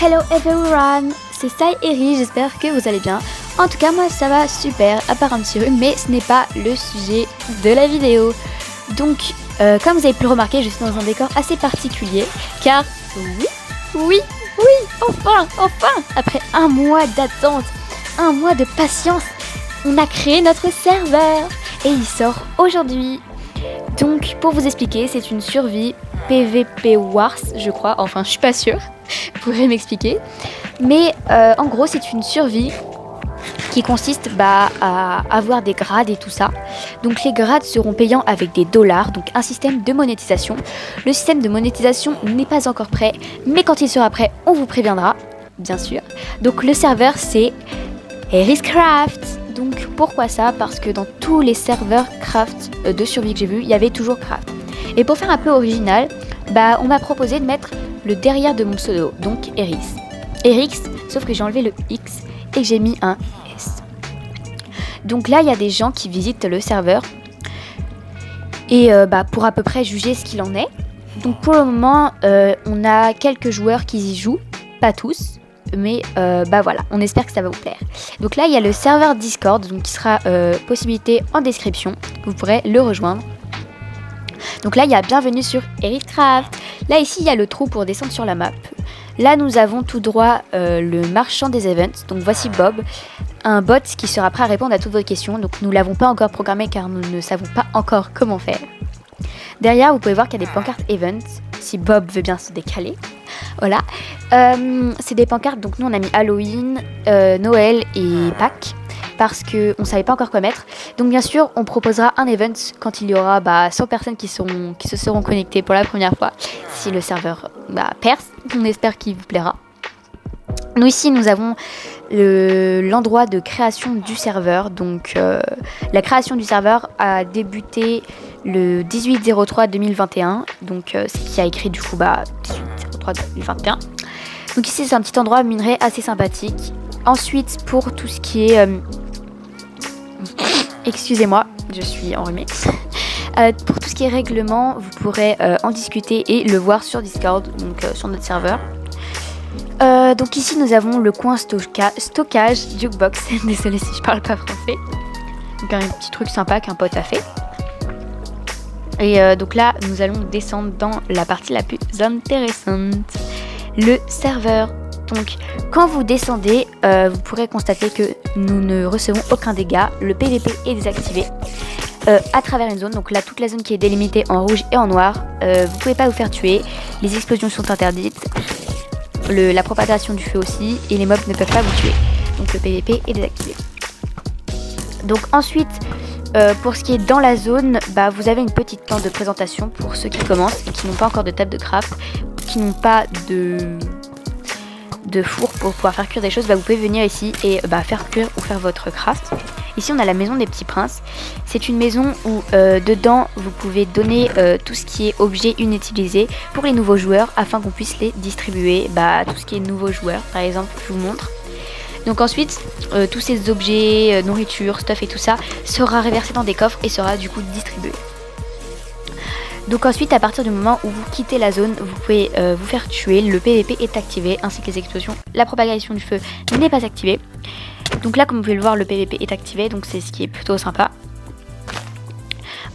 Hello everyone, c'est Sai Eri, j'espère que vous allez bien. En tout cas moi ça va super, à part un petit rhume, mais ce n'est pas le sujet de la vidéo. Donc comme vous avez pu le remarquer, je suis dans un décor assez particulier, car oui, enfin, après un mois d'attente, un mois de patience, on a créé notre serveur et il sort aujourd'hui. Donc pour vous expliquer, c'est une survie PVP Wars, je crois, enfin je suis pas sûre, vous pourrez m'expliquer. Mais en gros c'est une survie qui consiste à avoir des grades et tout ça. Donc les grades seront payants avec des dollars, donc un système de monétisation. Le système de monétisation n'est pas encore prêt, mais quand il sera prêt, on vous préviendra, bien sûr. Donc le serveur c'est Eriscraft. Donc pourquoi ça? Parce que dans tous les serveurs craft de survie que j'ai vus, il y avait toujours craft. Et pour faire un peu original, on m'a proposé de mettre le derrière de mon pseudo, donc Erix, sauf que j'ai enlevé le X et que j'ai mis un S. Donc là, il y a des gens qui visitent le serveur et pour à peu près juger ce qu'il en est. Donc pour le moment, on a quelques joueurs qui y jouent, pas tous. Mais voilà, on espère que ça va vous plaire. Donc là, il y a le serveur Discord, donc qui sera possibilité en description. Vous pourrez le rejoindre. Donc là, il y a bienvenue sur Eriscraft. Là, ici, il y a le trou pour descendre sur la map. Là, nous avons tout droit le marchand des events. Donc voici Bob, un bot qui sera prêt à répondre à toutes vos questions. Donc nous ne l'avons pas encore programmé car nous ne savons pas encore comment faire. Derrière, vous pouvez voir qu'il y a des pancartes events, si Bob veut bien se décaler. Voilà, c'est des pancartes, donc nous on a mis Halloween, Noël et Pâques parce qu'on ne savait pas encore quoi mettre. Donc bien sûr on proposera un event quand il y aura 100 personnes qui se seront connectées pour la première fois. Si le serveur perce, on espère qu'il vous plaira. Nous ici nous avons l'endroit de création du serveur. Donc la création du serveur a débuté le 18/03/2021. Donc c'est qui a écrit du coup 18/03/2021. Donc ici c'est un petit endroit minerai assez sympathique. Ensuite pour tout ce qui est excusez-moi, je suis enrhumée. Pour tout ce qui est règlement, vous pourrez en discuter et le voir sur Discord, donc sur notre serveur. Donc ici nous avons le coin stockage jukebox. Désolée si je parle pas français. Donc un petit truc sympa qu'un pote a fait. Et donc là nous allons descendre dans la partie la plus intéressante, le serveur. Donc quand vous descendez, vous pourrez constater que nous ne recevons aucun dégât. Le PVP est désactivé à travers une zone. Donc là toute la zone qui est délimitée en rouge et en noir, vous pouvez pas vous faire tuer. Les explosions sont interdites. La propagation du feu aussi, et les mobs ne peuvent pas vous tuer. Donc le PVP est désactivé. Donc ensuite, pour ce qui est dans la zone, vous avez une petite plante de présentation pour ceux qui commencent et qui n'ont pas encore de table de craft, qui n'ont pas de four pour pouvoir faire cuire des choses. Vous pouvez venir ici et faire cuire ou faire votre craft. Ici on a la maison des petits princes. C'est une maison où dedans vous pouvez donner tout ce qui est objet inutilisé pour les nouveaux joueurs afin qu'on puisse les distribuer. Tout ce qui est nouveaux joueurs par exemple, je vous montre. Donc ensuite tous ces objets, nourriture, stuff et tout ça sera reversé dans des coffres et sera du coup distribué. Donc ensuite à partir du moment où vous quittez la zone, vous pouvez vous faire tuer, le PVP est activé ainsi que les explosions. La propagation du feu n'est pas activée. Donc là comme vous pouvez le voir, le PVP est activé, donc c'est ce qui est plutôt sympa.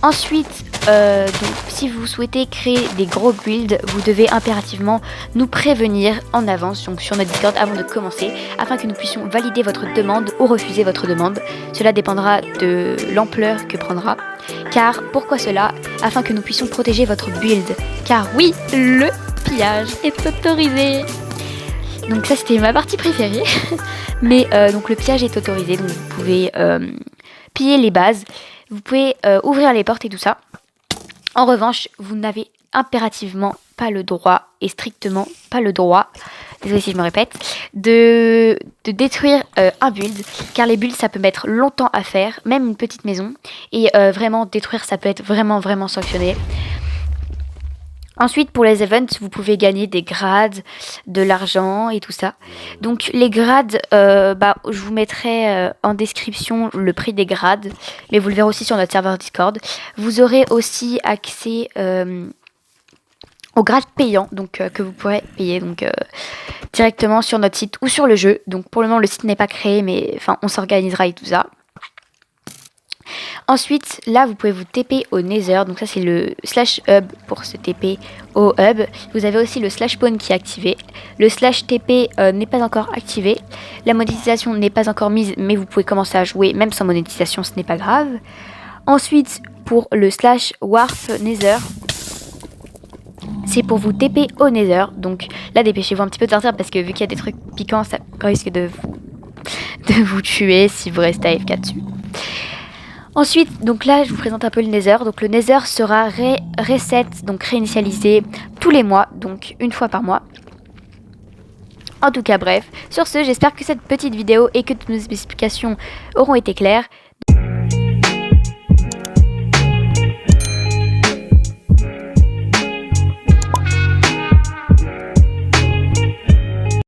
Ensuite donc, si vous souhaitez créer des gros builds, vous devez impérativement nous prévenir en avance, donc sur notre Discord avant de commencer, afin que nous puissions valider votre demande ou refuser votre demande. Cela dépendra de l'ampleur que prendra. Car pourquoi cela? Afin que nous puissions protéger votre build. Car oui, le pillage est autorisé. Donc ça c'était ma partie préférée. Mais donc le pillage est autorisé, donc vous pouvez piller les bases, vous pouvez ouvrir les portes et tout ça. En revanche, vous n'avez impérativement pas le droit, et strictement pas le droit, désolé si je me répète, de détruire un build, car les builds ça peut mettre longtemps à faire, même une petite maison, et vraiment détruire ça peut être vraiment sanctionné. Ensuite, pour les events, vous pouvez gagner des grades, de l'argent et tout ça. Donc les grades, je vous mettrai en description le prix des grades, mais vous le verrez aussi sur notre serveur Discord. Vous aurez aussi accès aux grades payants, donc que vous pourrez payer. Donc directement sur notre site ou sur le jeu. Donc pour le moment le site n'est pas créé, mais enfin on s'organisera et tout ça. Ensuite, là, vous pouvez vous TP au Nether. Donc ça, c'est le /hub pour se TP au hub. Vous avez aussi le /spawn qui est activé. Le /TP n'est pas encore activé. La monétisation n'est pas encore mise, mais vous pouvez commencer à jouer même sans monétisation, ce n'est pas grave. Ensuite, pour le /warp Nether, c'est pour vous TP au Nether. Donc là, dépêchez-vous un petit peu de sortir parce que vu qu'il y a des trucs piquants, ça risque de vous tuer si vous restez AFK dessus. Ensuite, donc là, je vous présente un peu le Nether. Donc le Nether sera reset, donc réinitialisé tous les mois, donc une fois par mois. En tout cas, bref. Sur ce, j'espère que cette petite vidéo et que toutes nos explications auront été claires.